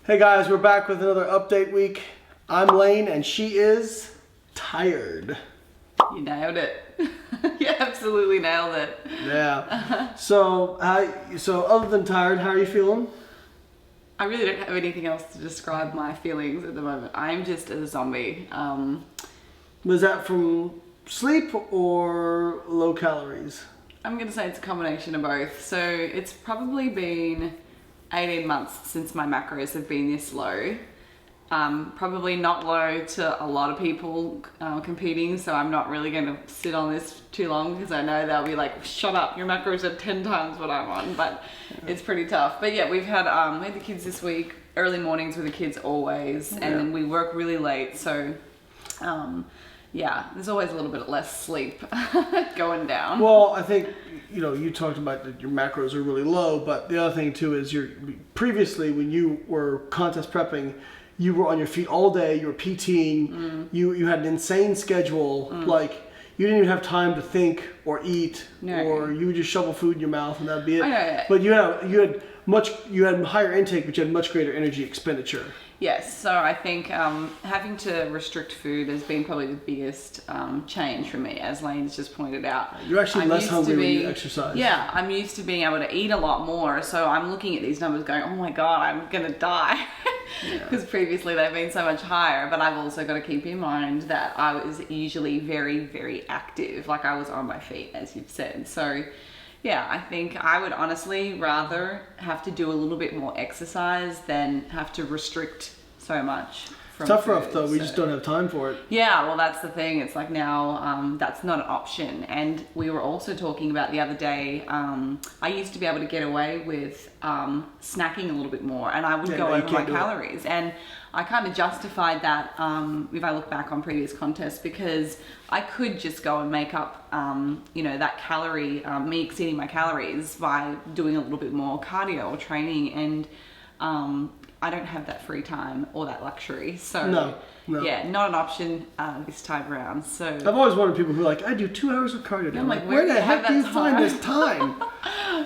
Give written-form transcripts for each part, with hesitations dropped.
Hey guys, we're back with another update week. I'm Lane and she is tired. You nailed it. You absolutely nailed it. Yeah. So other than tired, how are you feeling? I really don't have anything else to describe my feelings at the moment. I'm just a zombie. Was that from sleep or low calories? I'm going to say it's a combination of both. So it's probably been 18 months since my macros have been this low. Probably not low to a lot of people competing, so I'm not really going to sit on this too long because I know they'll be like, shut up, your macros are 10 times what I'm on, but it's pretty tough. But yeah, we had the kids this week, early mornings with the kids always, and then we work really late, so yeah, there's always a little bit less sleep going down. Well, I think, you talked about that your macros are really low, but the other thing too is previously when you were contest prepping, you were on your feet all day, you were PTing, you had an insane schedule, like you didn't even have time to think or eat, or you would just shovel food in your mouth and that'd be it. Yeah. But you had higher intake, but you had much greater energy expenditure. Yes, so I think having to restrict food has been probably the biggest change for me, as Lane's just pointed out. You're actually less hungry when you exercise. Yeah, I'm used to being able to eat a lot more, so I'm looking at these numbers going, oh my god, I'm going to die. Because previously they've been so much higher, but I've also got to keep in mind that I was usually very, very active, like I was on my feet, as you've said. So yeah, I think I would honestly rather have to do a little bit more exercise than have to restrict so much from Tough food, rough though, we just don't have time for it. Yeah, well that's the thing, it's like now that's not an option. And we were also talking about the other day, I used to be able to get away with snacking a little bit more, and I would go over my calories, and I kind of justified that if I look back on previous contests, because I could just go and make up that calorie, me exceeding my calories by doing a little bit more cardio or training, and I don't have that free time or that luxury, so no. Yeah, not an option this time around. So I've always wondered people who are like, I do 2 hours of cardio. I'm like, where the heck do you find this time?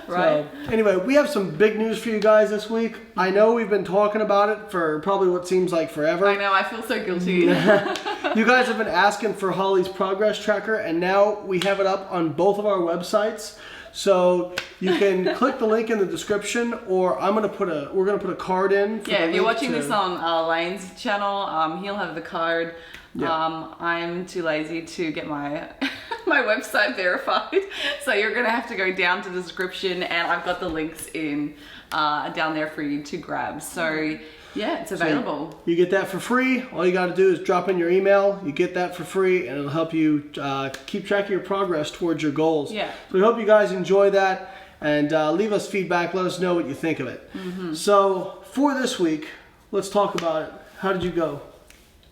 Right. So, anyway, we have some big news for you guys this week. I know we've been talking about it for probably what seems like forever. I know, I feel so guilty. You guys have been asking for Holly's progress tracker, and now we have it up on both of our websites. So you can click the link in the description, or we're gonna put a card in. If you're watching this on Lane's channel, he'll have the card. Yeah. I'm too lazy to get my my website verified, so you're gonna have to go down to the description, and I've got the links in down there for you to grab. So yeah, it's available. So you get that for free. All you got to do is drop in your email. You get that for free, and it'll help you keep track of your progress towards your goals. Yeah. So we hope you guys enjoy that, and leave us feedback. Let us know what you think of it. Mm-hmm. So for this week, let's talk about it. How did you go?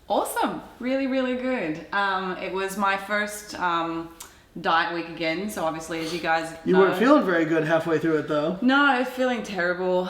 Awesome. Really, really good. It was my first diet week again, so obviously, as you guys know, you weren't feeling very good halfway through it, though. No, I was feeling terrible.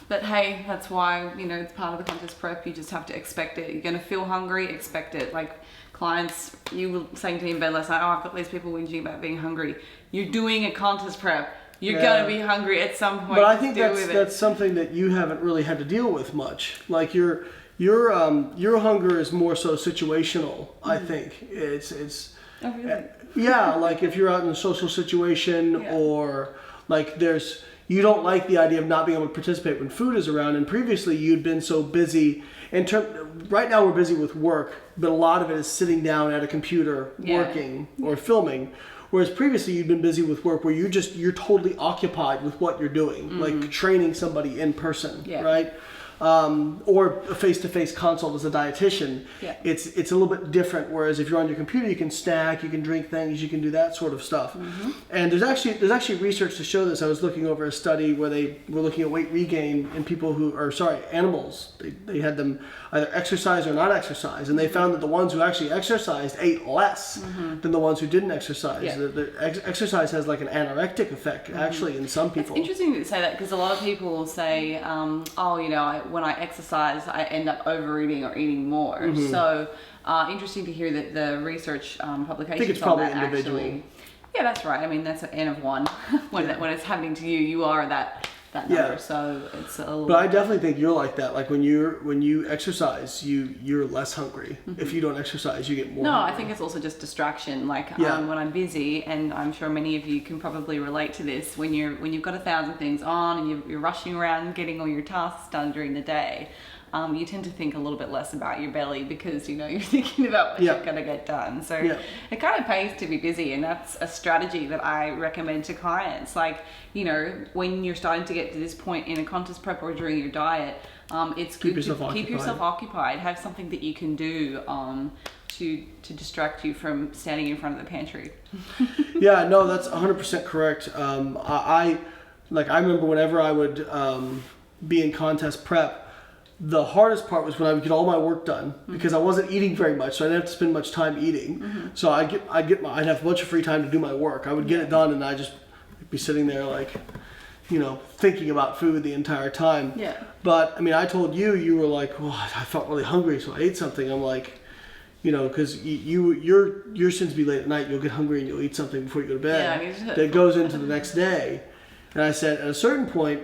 But hey, that's why, it's part of the contest prep. You just have to expect it. You're going to feel hungry, expect it. Like clients, you were saying to me in bed last night, I've got these people whinging about being hungry. You're doing a contest prep. You're going to be hungry at some point. But I think that's something that you haven't really had to deal with much. Like your hunger is more so situational, I think. It's oh, really? Yeah, like if you're out in a social situation or like you don't like the idea of not being able to participate when food is around, and previously you'd been so busy. Right now we're busy with work, but a lot of it is sitting down at a computer working or filming. Whereas previously you'd been busy with work where you're totally occupied with what you're doing, like training somebody in person, right? Or a face-to-face consult as a dietitian. Yeah. It's a little bit different. Whereas if you're on your computer, you can snack, you can drink things, you can do that sort of stuff. Mm-hmm. And there's actually research to show this. I was looking over a study where they were looking at weight regain in animals. They had them either exercise or not exercise, and they found that the ones who actually exercised ate less than the ones who didn't exercise. Yeah. The exercise has like an anorectic effect actually in some people. It's interesting to say that, because a lot of people will say, when I exercise, I end up overeating or eating more. Mm-hmm. So interesting to hear that the research publications I think it's probably on that individual. Actually, yeah, that's right. I mean, that's an N of one. When it's happening to you, you are that that number. Yeah. So it's a little. But I definitely think you're like that. Like when you exercise, you're less hungry. If you don't exercise, you get more. No, hungry. I think it's also just distraction. Like Yeah. when I'm busy, and I'm sure many of you can probably relate to this. When you've got 1,000 things on and you're rushing around getting all your tasks done during the day, you tend to think a little bit less about your belly because you're thinking about what you're going to get done. So it kind of pays to be busy, and that's a strategy that I recommend to clients. Like, when you're starting to get to this point in a contest prep or during your diet, it's good to keep yourself occupied. Have something that you can do to distract you from standing in front of the pantry. Yeah, no, that's 100% correct. I remember whenever I would be in contest prep, the hardest part was when I would get all my work done because I wasn't eating very much, so I didn't have to spend much time eating. So I'd have a bunch of free time to do my work. I would get it done, and I'd just be sitting there like, thinking about food the entire time. Yeah. But I mean, I told you were like, well, I felt really hungry, so I ate something. I'm like, because you're since be late at night, you'll get hungry and you'll eat something before you go to bed. Yeah, that goes into the next day. And I said, at a certain point,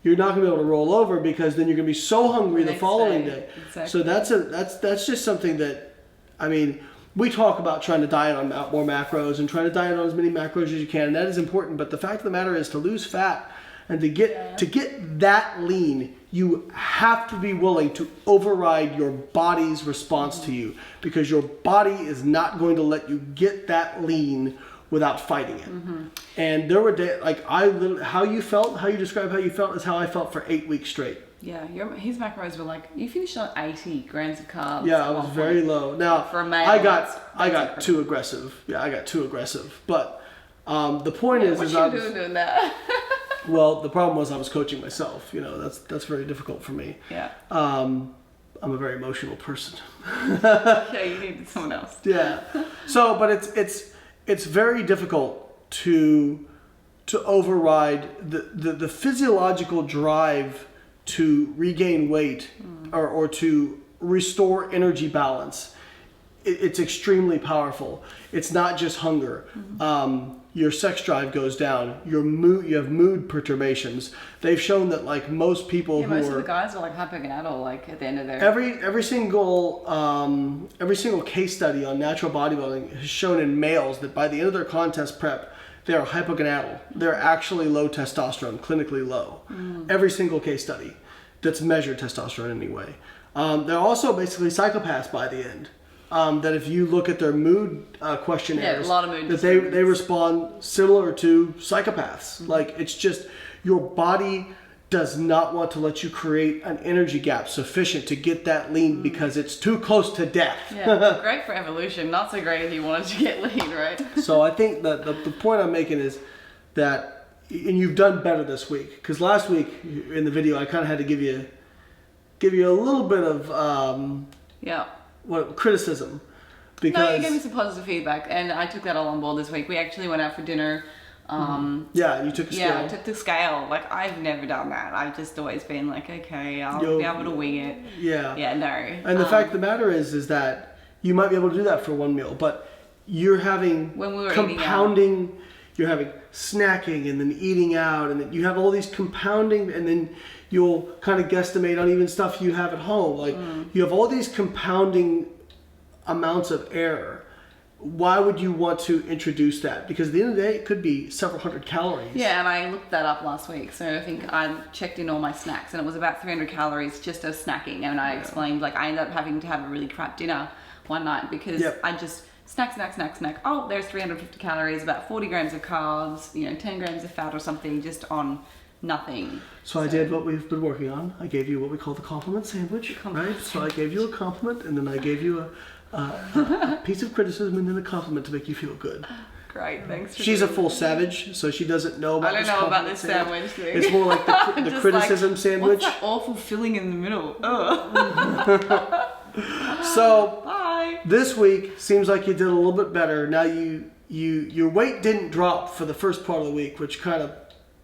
you're not going to be able to roll over because then you're going to be so hungry the following day. Exactly. So that's just something that, I mean, we talk about trying to diet on more macros and trying to diet on as many macros as you can, and that is important. But the fact of the matter is, to lose fat and to get that lean, you have to be willing to override your body's response to you, because your body is not going to let you get that lean without fighting it. And there were days, like how you describe how you felt is how I felt for 8 weeks straight. Yeah, his macros were like, you finished on 80 grams of carbs. Yeah, I was very low. Now, for a male, I got too aggressive. Yeah, I got too aggressive. But the point is, what you doing that? Well, the problem was I was coaching myself. That's very difficult for me. Yeah. I'm a very emotional person. Yeah, you needed someone else. Yeah. So, but it's very difficult to override the physiological drive to regain weight or to restore energy balance. It's extremely powerful. It's not just hunger. Your sex drive goes down. You have mood perturbations. They've shown that like most people most of the guys are like hypogonadal, like at the end of their every single case study on natural bodybuilding has shown in males that by the end of their contest prep, they are hypogonadal. They're actually low testosterone, clinically low. Every single case study that's measured testosterone anyway. They're also basically psychopaths by the end. That if you look at their mood questionnaires, a lot of mood that they respond similar to psychopaths. Like, it's just your body does not want to let you create an energy gap sufficient to get that lean because it's too close to death. Yeah, great for evolution, not so great if you wanted to get lean, right? So I think that the point I'm making is that, and you've done better this week, because last week in the video I kind of had to give you a little bit of criticism. Because no, you gave me some positive feedback, and I took that all on board this week. We actually went out for dinner. You took a scale. Yeah, I took the scale. Like, I've never done that. I've just always been like, okay, I'll be able to wing it. Yeah. Yeah, no. And the fact of the matter is that you might be able to do that for one meal, but you're having compounding. You're having snacking and then eating out, and then you have all these compounding, and then you'll kind of guesstimate on even stuff you have at home. Like, you have all these compounding amounts of error. Why would you want to introduce that? Because at the end of the day, it could be several hundred calories. Yeah, and I looked that up last week. So I think I checked in all my snacks, and it was about 300 calories just of snacking. And I explained, like, I ended up having to have a really crap dinner one night because I just snack. Oh, there's 350 calories, about 40 grams of carbs, 10 grams of fat or something, just on nothing. So I did what we've been working on. I gave you what we call the compliment sandwich, right? So I gave you a compliment, and then I gave you a piece of criticism and then a compliment to make you feel good. Great, thanks. She's a full savage, so she doesn't know about I don't know about this sandwich thing. It's more like the criticism sandwich. What's that awful filling in the middle? So bye. This week seems like you did a little bit better. Now your weight didn't drop for the first part of the week, which kind of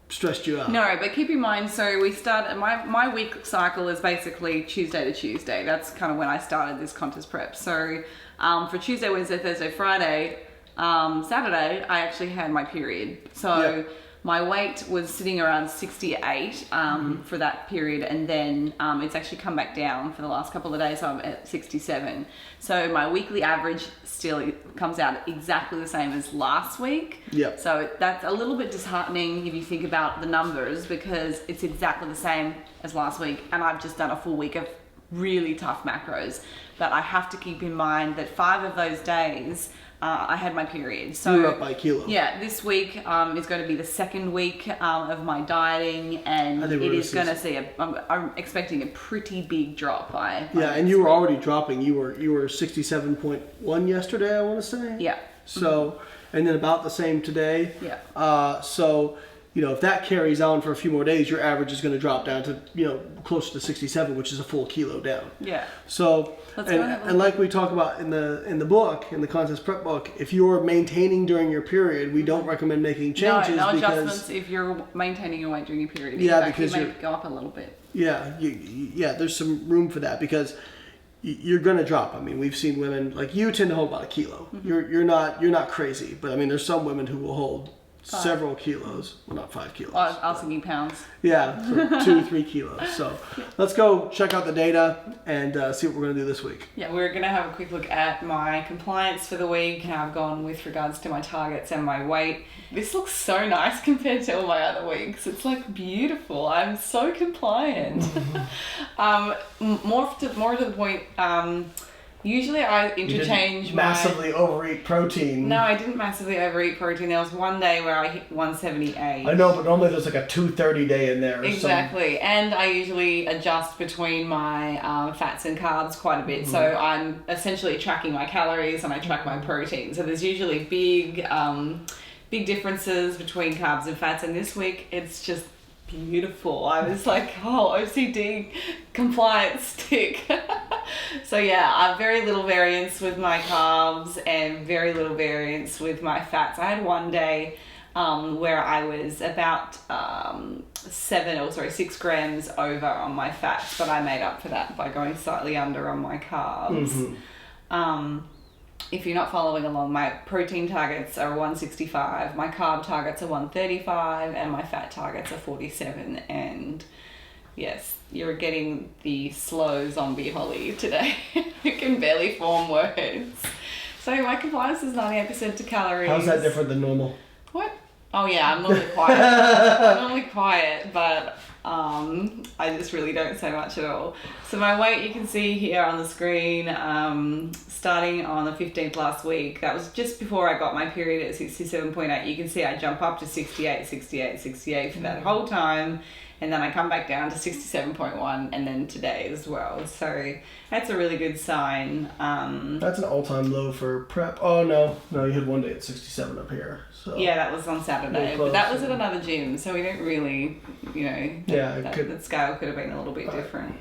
stressed you out. No, but keep in mind, so we start, my week cycle is basically Tuesday to Tuesday. That's kind of when I started this contest prep. So for Tuesday, Wednesday, Thursday, Friday, Saturday, I actually had my period. So my weight was sitting around 68 for that period, and then it's actually come back down for the last couple of days. So I'm at 67. So my weekly average still comes out exactly the same as last week. Yep. So that's a little bit disheartening if you think about the numbers, because it's exactly the same as last week, and I've just done a full week of really tough macros. But I have to keep in mind that 5 of those days I had my period. So you were up by a kilo. Yeah, this week is going to be the second week of my dieting, and it is going to see I'm expecting a pretty big drop. And you were already dropping. You were 67.1 yesterday, I want to say. Yeah. So, and then about the same today. Yeah. So, if that carries on for a few more days, your average is going to drop down to, closer to 67, which is a full kilo down. Yeah. So, and like we talk about in the book, in the contest prep book, if you're maintaining during your period, we don't recommend making changes. No adjustments if you're maintaining your weight during your period. Yeah, in fact, because you may go up a little bit. Yeah, there's some room for that, because you're going to drop. I mean, we've seen women like you tend to hold about a kilo. Mm-hmm. You're not crazy, but I mean, there's some women who will hold several kilos. Well, not 5 kilos. I was thinking pounds. Yeah, so 2 to 3 kilos. So let's go check out the data and see what we're going to do this week. Yeah, we're going to have a quick look at my compliance for the week, how I've gone with regards to my targets and my weight. This looks so nice compared to all my other weeks. It's like beautiful. I'm so compliant. More to the point, usually I interchange you massively overeat protein. No, I didn't massively overeat protein. There was one day where I hit 178. I know, but normally there's like a 230 day in there. Exactly. And I usually adjust between my fats and carbs quite a bit. Mm-hmm. So I'm essentially tracking my calories and I track my protein. So there's usually big differences between carbs and fats. And this week it's just beautiful. I was like, OCD compliance tick. So yeah, I have very little variance with my carbs and very little variance with my fats. I had one day where I was about 6 grams over on my fats, but I made up for that by going slightly under on my carbs. Mm-hmm. If you're not following along, my protein targets are 165, my carb targets are 135, and my fat targets are 47. And yes, you're getting the slow zombie Holly today who can barely form words. So my compliance is 98% to calories. How's that different than normal? What? Oh yeah, I'm normally quiet. I'm normally quiet, but I just really don't say much at all. So my weight, you can see here on the screen, starting on the 15th last week, that was just before I got my period at 67.8. You can see I jump up to 68 for that whole time. And then I come back down to 67.1, and then today as well. So that's a really good sign. That's an all-time low for prep. Oh, no, you had one day at 67 up here. So yeah, that was on Saturday. But that was at another gym, so we don't really, that scale could have been a little bit different.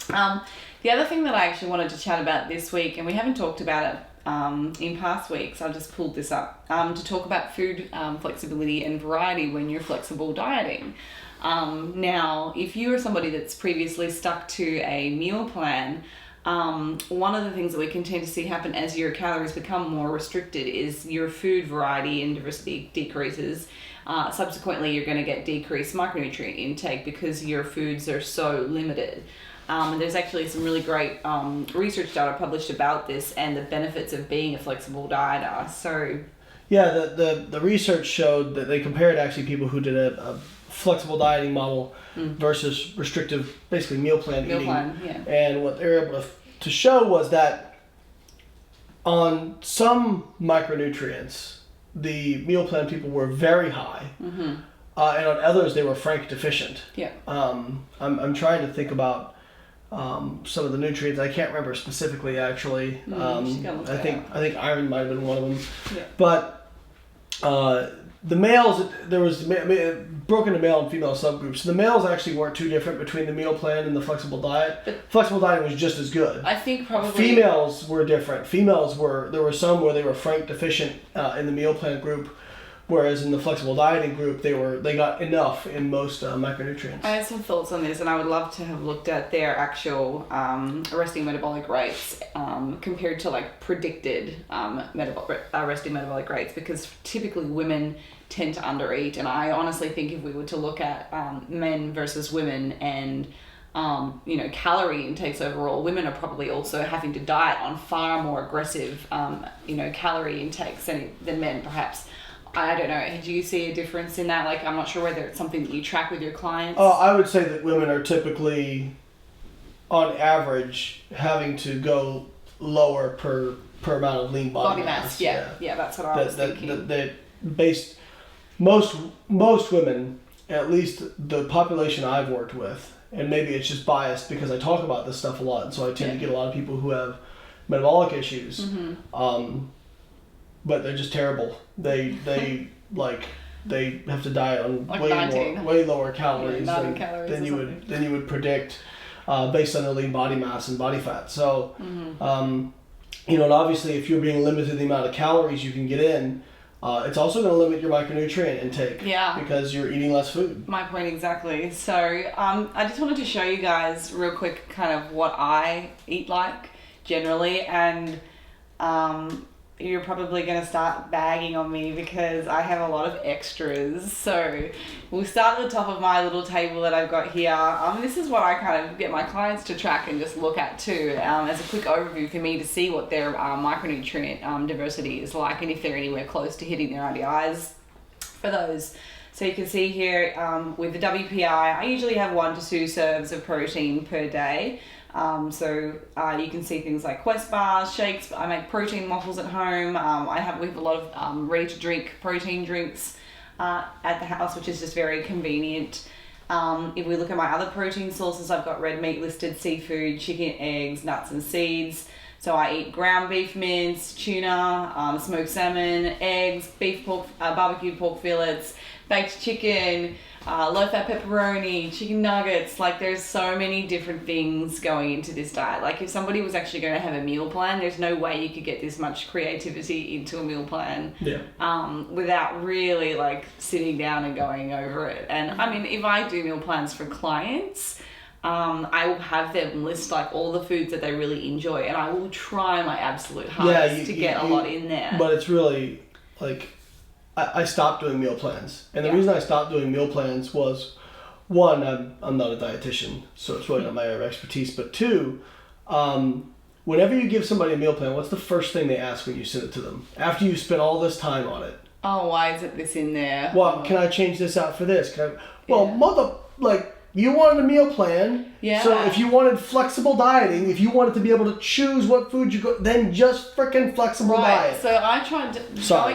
The other thing that I actually wanted to chat about this week, and we haven't talked about it in past weeks, I just pulled this up, to talk about food flexibility and variety when you're flexible dieting. Now, if you are somebody that's previously stuck to a meal plan, one of the things that we can tend to see happen as your calories become more restricted is your food variety and diversity decreases. Subsequently, you're going to get decreased micronutrient intake because your foods are so limited. And there's actually some really great research data published about this and the benefits of being a flexible dieter. So, yeah, the research showed that they compared actually people who did a flexible dieting model versus restrictive, basically meal plan eating. And what they were able to show was that on some micronutrients, the meal plan people were very high, and on others they were frank deficient. Yeah. I'm trying to think about some of the nutrients. I can't remember specifically actually. I think iron might have been one of them. Yeah. But the males, there was broken into male and female subgroups. The males actually weren't too different between the meal plan and the flexible diet. Flexible dieting was just as good. I think probably females were different. There were some where they were frank deficient in the meal plan group, Whereas in the flexible dieting group, they got enough in most micronutrients. I have some thoughts on this, and I would love to have looked at their actual resting metabolic rates compared to like predicted resting metabolic rates, because typically women tend to undereat, and I honestly think if we were to look at men versus women and calorie intakes overall, women are probably also having to diet on far more aggressive calorie intakes than men perhaps. I don't know. Do you see a difference in that? Like, I'm not sure whether it's something that you track with your clients. I would say that women are typically, on average, having to go lower per amount of lean body mass. Yeah, that's what I was thinking. Most women, at least the population I've worked with, and maybe it's just biased because I talk about this stuff a lot, and so I tend to get a lot of people who have metabolic issues. Mm-hmm. But they're just terrible. They have to diet on like way lower calories than you would predict based on their lean body mass and body fat. So, and obviously if you're being limited the amount of calories you can get in, it's also going to limit your micronutrient intake. Yeah. Because you're eating less food. My point exactly. So I just wanted to show you guys real quick kind of what I eat like generally, and you're probably going to start bagging on me because I have a lot of extras. So we'll start at the top of my little table that I've got here. This is what I kind of get my clients to track and just look at too, as a quick overview for me to see what their micronutrient diversity is like, and if they're anywhere close to hitting their RDIs for those. So you can see here with the WPI, I usually have 1 to 2 serves of protein per day. So you can see things like Quest bars, shakes. I make protein waffles at home. We have a lot of ready to drink protein drinks at the house, which is just very convenient. If we look at my other protein sources, I've got red meat listed, seafood, chicken, eggs, nuts and seeds. So I eat ground beef mince, tuna, smoked salmon, eggs, barbecued pork fillets, baked chicken, low-fat pepperoni, chicken nuggets. Like, there's so many different things going into this diet. Like, if somebody was actually going to have a meal plan, there's no way you could get this much creativity into a meal plan without really, like, sitting down and going over it. And, I mean, if I do meal plans for clients, I will have them list, like, all the foods that they really enjoy, and I will try my absolute hardest to get a lot in there. But it's really, like, I stopped doing meal plans. And the reason I stopped doing meal plans was, one, I'm not a dietitian, so it's really not my area of expertise. But two, whenever you give somebody a meal plan, what's the first thing they ask when you send it to them? After you spent all this time on it. Oh, why is this in there? Well, can I change this out for this? You wanted a meal plan. Yeah. So if you wanted flexible dieting, if you wanted to be able to choose what food you go, then just freaking flexible diet. So I tried to,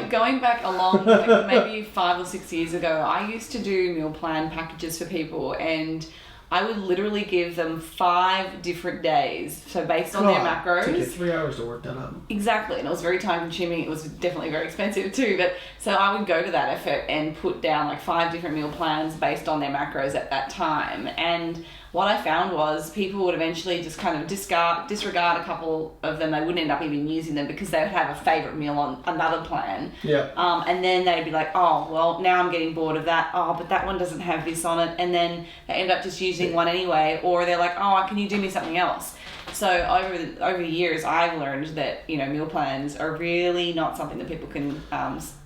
going back along, like maybe 5 or 6 years ago, I used to do meal plan packages for people, and I would literally give them 5 different days. So based on their macros. It took you 3 hours to work that up. Exactly. And it was very time consuming. It was definitely very expensive too. But so I would go to that effort and put down like 5 different meal plans based on their macros at that time. And what I found was people would eventually just kind of disregard a couple of them. They wouldn't end up even using them because they would have a favorite meal on another plan. Yeah. And then they'd be like, oh, well, now I'm getting bored of that. Oh, but that one doesn't have this on it. And then they end up just using one anyway. Or they're like, oh, can you do me something else? So over the years, I've learned that, meal plans are really not something that people can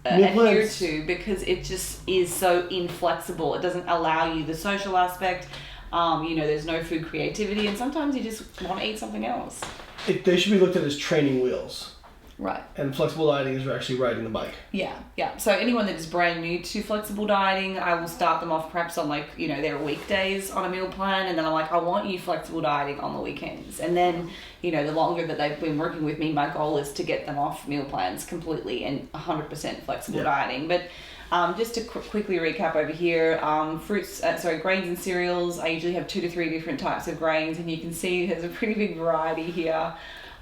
adhere to, because it just is so inflexible. It doesn't allow you the social aspect. There's no food creativity, and sometimes you just want to eat something else. They should be looked at as training wheels. Right. And flexible dieting is actually riding the bike. Yeah. So anyone that is brand new to flexible dieting, I will start them off perhaps on their weekdays on a meal plan, and then I'm like, I want you flexible dieting on the weekends. And then, the longer that they've been working with me, my goal is to get them off meal plans completely and 100% flexible dieting. But just to quickly recap over here, grains and cereals. I usually have 2 to 3 different types of grains, and you can see there's a pretty big variety here.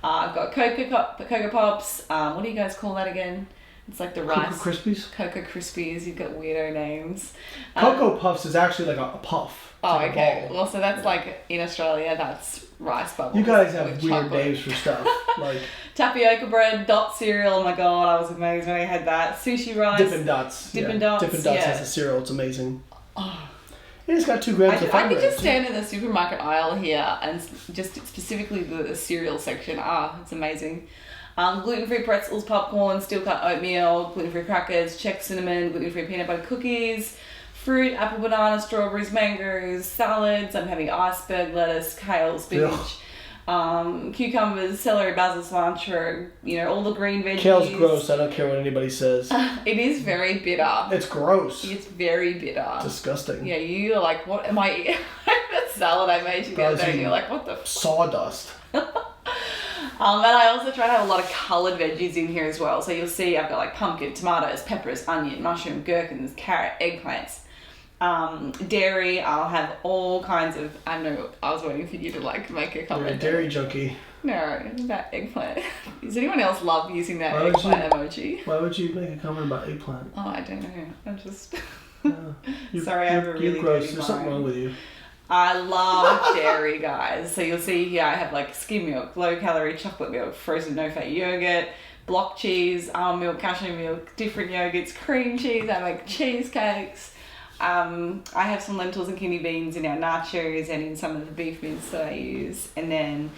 I've got Cocoa Pops. What do you guys call that again? It's like the rice. Cocoa Krispies? Cocoa Krispies. You've got weirdo names. Cocoa Puffs is actually like a puff. It's Oh, like a okay. ball. Well, so that's like in Australia, that's rice bubbles. You guys have with weird chocolate. names for stuff. Like Tapioca bread, dot cereal. Oh my god, I was amazed when I had that. Sushi rice. Dippin' Dots. Dippin' Dots, Dippin' Dots yeah. has a cereal. It's amazing. Oh. And it's got 2 grams of I fiber. could just stand in the supermarket aisle here and just specifically the cereal section. It's amazing. Gluten-free pretzels, popcorn, steel-cut oatmeal, gluten-free crackers, Czech cinnamon, gluten-free peanut butter cookies, fruit, apple, banana, strawberries, mangoes, salads. I'm having iceberg lettuce, kale, spinach, cucumbers, celery, basil, cilantro, all the green veggies. Kale's gross. I don't care what anybody says. It is very bitter. It's gross. It's very bitter. Disgusting. Yeah, you're like, what am I eating? That salad I made you the other day, and you're like, what the f-? Sawdust. And I also try to have a lot of coloured veggies in here as well. So you'll see I've got like pumpkin, tomatoes, peppers, onion, mushroom, gherkins, carrot, eggplants. Dairy, I'll have all kinds of, I know, I was waiting for you to like make a You're comment. a dairy junkie. No, that eggplant. Does anyone else love using that Why would eggplant emoji? Why would you make a comment about eggplant? Oh, I don't know. I'm just... You're, Sorry, I have a you're really gross. dirty There's something mind. wrong with you. I love dairy, guys. So you'll see here I have like skim milk, low calorie chocolate milk, frozen no fat yogurt, block cheese, almond milk, cashew milk, different yogurts, cream cheese. I make cheesecakes. I have some lentils and kidney beans in our nachos and in some of the beef mince that I use. And then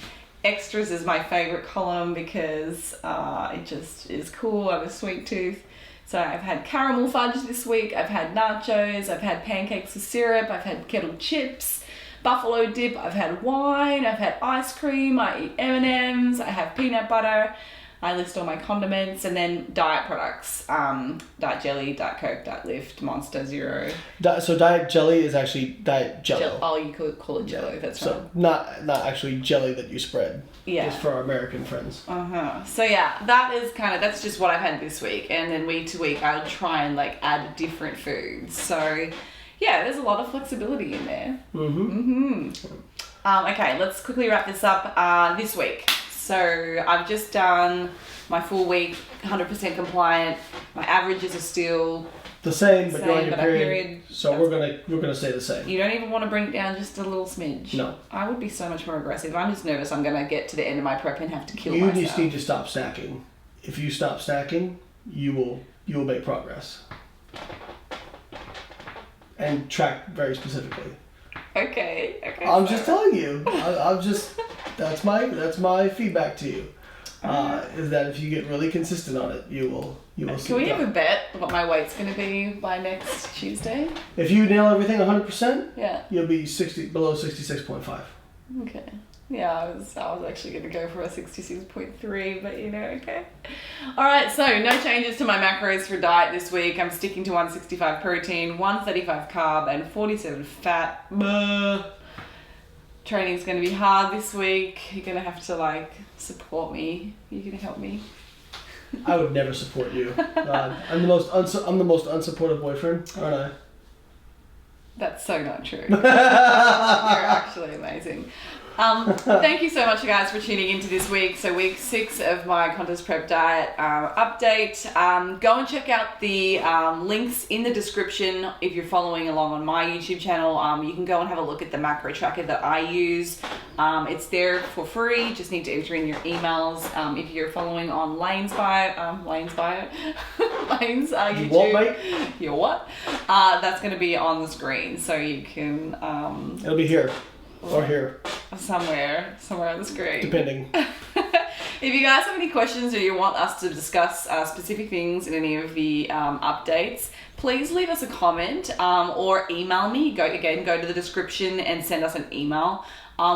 extras is my favorite column because it just is cool. I have a sweet tooth. So I've had caramel fudge this week, I've had nachos, I've had pancakes with syrup, I've had kettle chips, buffalo dip, I've had wine, I've had ice cream, I eat M&Ms, I have peanut butter, I list all my condiments, and then diet products, Diet Jelly, Diet Coke, Diet Lift, Monster, Zero. So Diet Jelly is actually Diet Jello. You could call it Jello, that's so right. not actually jelly that you spread. Yeah. Just for our American friends. So yeah, that's just what I've had this week, and then week to week I'll try and like add different foods. So yeah, there's a lot of flexibility in there. Okay, let's quickly wrap this up. This week, so I've just done my full week, 100% compliant. My averages are still the same, but same, you're on your but period. So we're gonna stay the same. You don't even want to bring it down just a little smidge. No. I would be so much more aggressive. I'm just nervous I'm gonna get to the end of my prep and have to kill You myself. just need to stop snacking. If you stop snacking, you will make progress. And track very specifically. Okay. I'm just telling you. I'm just that's my feedback to you. Is that if you get really consistent on it, you will see. Can we have a bet what my weight's going to be by next Tuesday? If you nail everything 100%, Yeah. you'll be below 66.5. Okay. Yeah, I was actually going to go for a 66.3, but okay. All right, so no changes to my macros for diet this week. I'm sticking to 165 protein, 135 carb, and 47 fat. Training's going to be hard this week. You're going to have to support me. You're going to help me. I would never support you. I'm the most unsupportive boyfriend, aren't I? That's so not true. You're actually amazing. Thank you so much, you guys, for tuning into this week. So week 6 of my contest prep diet update. Go and check out the links in the description if you're following along on my YouTube channel. You can go and have a look at the macro tracker that I use. It's there for free. Just need to enter in your emails. If you're following on Lane's YouTube. You what, mate? You what? That's going to be on the screen, so you can. It'll be here. Or here. Somewhere on the screen. Depending. If you guys have any questions or you want us to discuss specific things in any of the updates, please leave us a comment or email me. Go to the description and send us an email.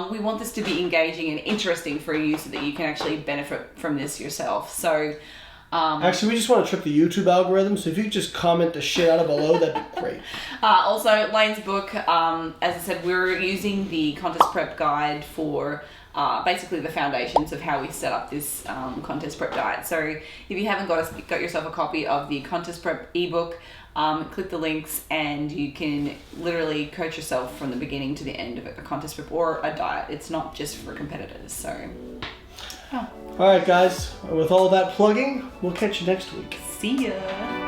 We want this to be engaging and interesting for you so that you can actually benefit from this yourself. So, actually, we just want to trip the YouTube algorithm, so if you just comment the shit out of below, that'd be great. Also, Lane's book, as I said, we're using the contest prep guide for basically the foundations of how we set up this contest prep diet. So if you haven't got yourself a copy of the contest prep ebook, click the links and you can literally coach yourself from the beginning to the end of a contest prep or a diet. It's not just for competitors. So. Alright guys, with all that plugging, we'll catch you next week. See ya.